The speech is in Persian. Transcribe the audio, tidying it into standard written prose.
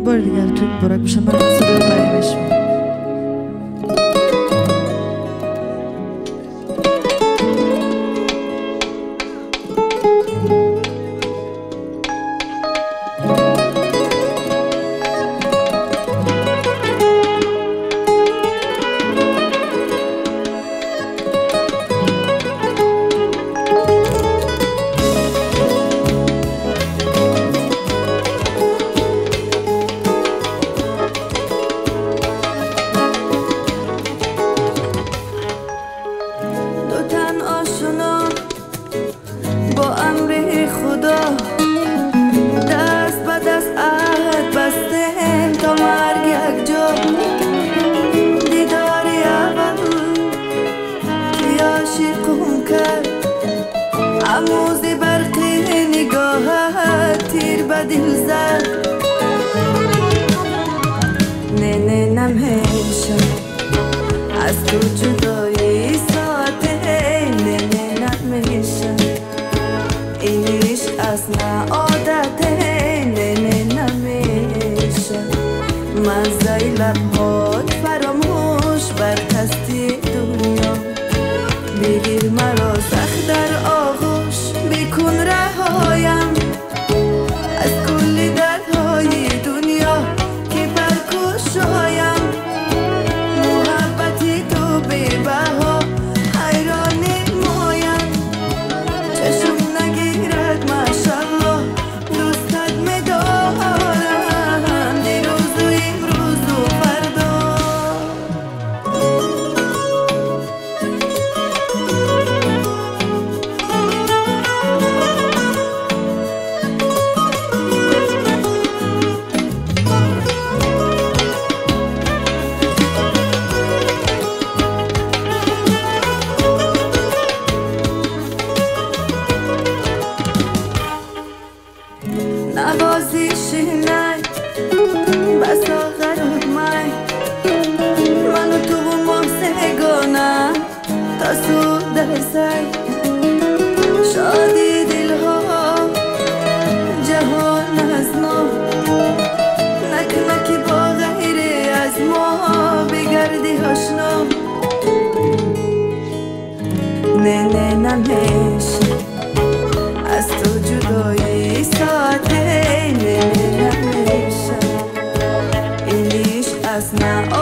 بار دیگه توی براک بشم من صدای قریبش دست به دست عهد بستیم تا مرگ یک جا دیداری اول که عاشقم کرد عموزی برقی نگاهت تیر به دل زد نه نه نمیشه از تو جدایی ساعته نه نه نمیشه این عشق اصلا عادته نه نه نمیشه مزه لبهات فراموش بر هستی دنیا بگیر مرا سخت در آغوش بکن رهایم از کل دردهای دنیا که برکشایم محبتی تو بی بها حیران مایم چشم نگیرد ماشالله دوستت می‌دارم دیروز و امروز و فردا نوازش نای بسا غرق مای منو تو و ما سگانه تا سود در سای شادی دلها جهان از نو نکنه که با غیر از ما بگردی آشنا نه نه نمیشه از تو جدایی ساعته نه نمیشه این عشق اصلا